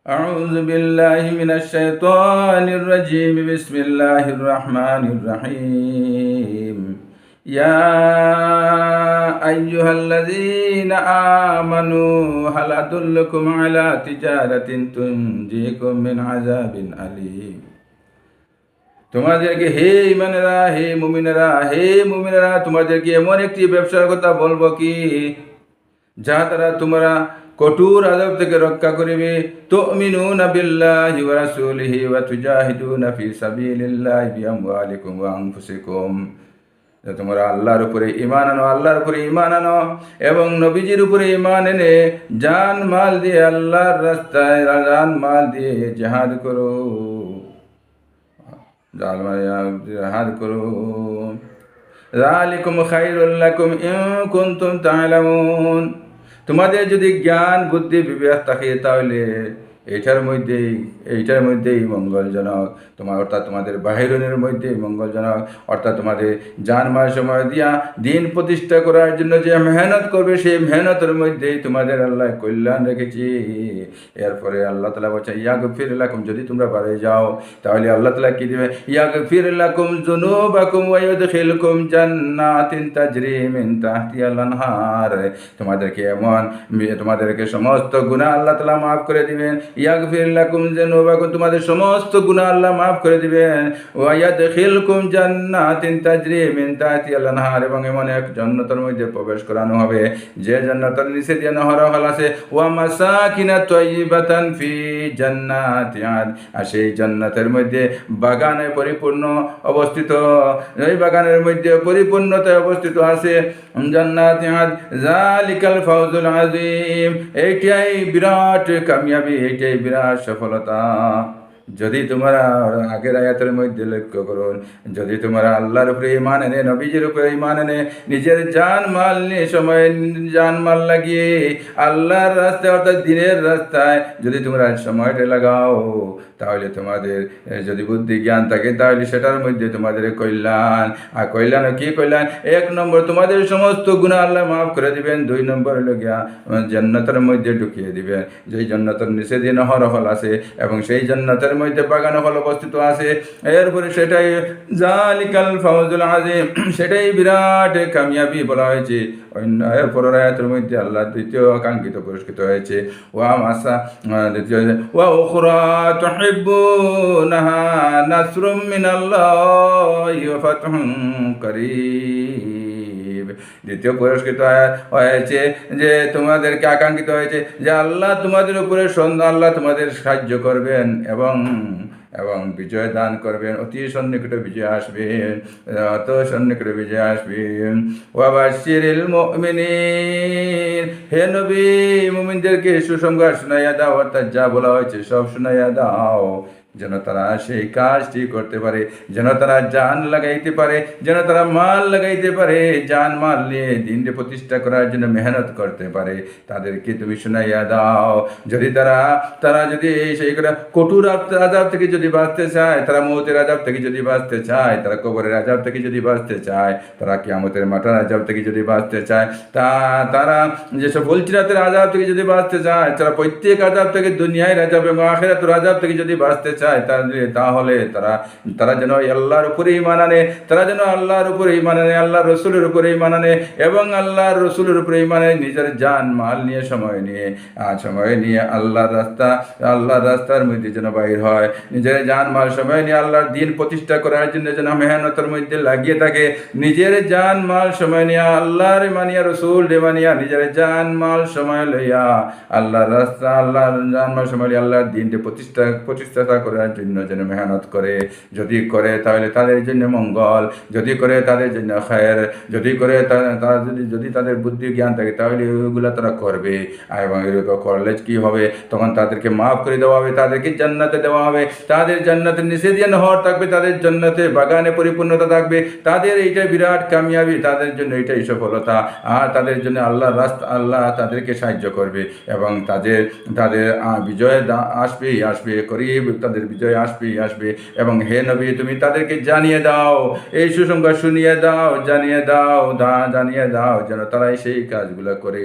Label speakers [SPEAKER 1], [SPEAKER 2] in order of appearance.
[SPEAKER 1] أعوذ بالله من الشيطان الرجيم بسم الله الرحمن الرحيم يا أيها الذين آمنوا هل أدلكم على تجارة تنجيكم من عذاب أليم তোমাদেরকে হে ইমানেরা হে মুমিনেরা তোমাদেরকে এমন একটি ব্যবসার কথা বলবো কি যাহা দ্বারা তোমরা কঠোর আযাব থেকে রক্ষা করিবে। তুমিনুনা বিল্লাহি ওয়া রাসূলিহি ওয়া তুজাহিদুনা ফি সাবিলিল্লাহি বিআমওয়ালিকুম ওয়া আনফুসিকুম। তোমরা আল্লাহর উপরে ঈমান আনো এবং নবীজির উপরে ঈমান এনে জান মাল দিয়ে আল্লাহর রাস্তায় জিহাদ করো। যালিকুম খায়রুল লাকুম ইন কুনতুম তা'লামুন। তোমাদের যদি জ্ঞান বুদ্ধি বিবেক থাকে তাহলে এইটার মধ্যেই মঙ্গলজনক, অর্থাৎ তোমাদের বাহিরনের মধ্যেই মঙ্গলজনক, অর্থাৎ তোমাদের জানমাল সময় দিয়া দিন প্রতিষ্ঠা করার জন্য যে মেহনত করবে সেই মেহনতের মধ্যেই তোমাদের আল্লাহ কল্যাণ রেখেছি। এরপরে আল্লাহ তাআলা বলছে ইয়াগফির লাকুম, যদি তোমরা বাড়ে যাও তাহলে আল্লাহ তাআলা কি দিবে? ইয়াগফির লাকুম যুনুবাকুম ওয়া ইউদখিলকুম জান্নাতিন তাজরি মিন তাহতিহাল আনহার। তোমাদেরকে সমস্ত গুনাহ আল্লাহ তাআলা মাফ করে দিবেন। ইয়াগফির লাকুম যুনুবাকুম, তোমাদের সমস্ত গুনাহ আল্লাহ মাফ করে দিবেন। ওয়া ইয়াদখিলকুম জান্নাতিন তাজরি মিন তাহতিহাল আনহার, এবং এমন এক জান্নাতের মধ্যে প্রবেশ করানো হবে যে জান্নাতের নিচে দিয়ে নহর আছে। ওয়া মাসাকিনা তাইয়্যিবাতান ফি জান্নাতি আদ, আর সেই জান্নাতের মধ্যে বাগানে পরিপূর্ণ অবস্থিত, এই বাগানের মধ্যে পরিপূর্ণতায় অবস্থিত আছে জান্নাতি আদ। যালিকাল ফাওজুল আযীম, এইটাই বিরাট কামিয়াবি, এইটাই বিরাট সফলতা। যদি তোমরা আগের আয়াতের মধ্যে লক্ষ্য করুন, যদি তোমরা আল্লাহর উপরে ঈমান এনে নবীজির উপরে ঈমান এনে নিজের জানমাল লাগিয়ে আল্লাহর রাস্তায় অর্থাৎ দিনের রাস্তায় যদি তোমরা সময়টা লাগাও, তাহলে তোমাদের যদি বুদ্ধি জ্ঞান থাকে তাহলে সেটার মধ্যে তোমাদের কল্যাণ। আর কল্যাণ কি কল্যাণ? 1 নম্বর তোমাদের সমস্ত গুনাহ আল্লাহ মাফ করে দিবেন। 2 নম্বর হলো গিয়া জান্নাতের মধ্যে ঢুকিয়ে দিবেন, যেই জান্নাতের নিচে দিয়ে নহর আছে এবং সেই জান্নাতের মধ্যে বাগান ফল অবস্থিত আছে। এরপরে সেটাই জালিকাল ফাওজুল আযীম, সেটাই বিরাট কামিয়াবি বলা হয়েছে। এরপর আয়াতের মধ্যে আল্লাহ দ্বিতীয় আকাঙ্ক্ষিত পুরস্কৃত হয়েছে ওয়া উখরা তুহিব্বুনাহা নাসরুম মিনাল্লাহি ওয়া ফাতহুন করিব। দ্বিতীয় পুরস্কৃত হয়েছে যে তোমাদেরকে আকাঙ্ক্ষিত হয়েছে যে আল্লাহ তোমাদের উপরে আল্লাহ তোমাদের সাহায্য করবেন এবং বিজয় দান করবেন, অতি সন্নিকটে বিজয় আসবেন। ওয়া বাশশিরিল মুমিনিন, হে নবী মুমিনদেরকে সুসংবাদ শোনাইয়া দাও, অর্থাৎ যা বলা হয়েছে সব শোনাইয়া দাও, যেন তারা সেই কাজটি করতে পারে, যেন তারা জান লাগাইতে পারে, যেন তারা মাল লাগাইতে পারে, জান মাল নিয়ে দিনটি প্রতিষ্ঠা করার জন্য মেহনত করতে পারে। তাদেরকে তুমি শোনাইয়া দাও। যদি তারা যদি সেই করে কঠোর আযাব থেকে যদি বাঁচতে চায়, তারা মৌতের আযাব থেকে যদি বাঁচতে চায়, তারা কবরের আযাব থেকে যদি বাঁচতে চায়, তারা কিয়ামতের মাঠের আযাব থেকে যদি বাঁচতে চায়, তারা যেসব বলচিরাতের আযাব থেকে যদি বাঁচতে চায়, তারা প্রত্যেক আযাব থেকে দুনিয়ার আযাব এবং আখিরাতের আযাব থেকে যদি বাঁচতে চায়, তাহলে তারা যেন আল্লাহর উপরে ঈমান আনে, আল্লাহর রসুলের উপরে ঈমান আনে এবং আল্লাহর রসুলের উপরে ঈমান আনে, নিজের জান মাল নিয়ে সময় নিয়ে আল্লাহর রাস্তার মধ্যে যেন বাইর হয়, নিজের জান মাল সময় নিয়ে আল্লাহর দিন প্রতিষ্ঠা করার জন্য যেন মেহনতের মধ্যে লাগিয়ে থাকে। নিজের জান মাল সময় নিয়ে আল্লাহর মানিয়া রসুল মানিয়া নিজের জান মাল সময় লইয়া আল্লাহর রাস্তা আল্লাহর জান মাল সময় আল্লাহর দিনটি প্রতিষ্ঠা করার জন্য যেন মেহনত করে। যদি করে তাহলে তাদের জন্য মঙ্গল, যদি করে তাদের জন্য খায়ের, যদি তাদের বুদ্ধি জ্ঞান থাকে তাহলে ওইগুলো তারা করবে। এবং এরকম করলে কি হবে? তখন তাদেরকে মাফ করে দেওয়া হবে, তাদেরকে জান্নাতে দেওয়া হবে, তাদের জান্নাতের নিচে দিয়ে নহর থাকবে, তাদের জান্নাতে বাগানে পরিপূর্ণতা থাকবে। তাদের এইটাই বিরাট কামিয়াবি, তাদের জন্য এইটাই সফলতা। আর তাদের জন্য আল্লাহ তাদেরকে সাহায্য করবে এবং তাদের বিজয় আসবে করিব, তাদের বিজয় আসবে। এবং হে নবী তুমি তাদেরকে জানিয়ে দাও, এই সুসংবাদ জানিয়ে দাও যেন তারাই সেই কাজগুলো করে।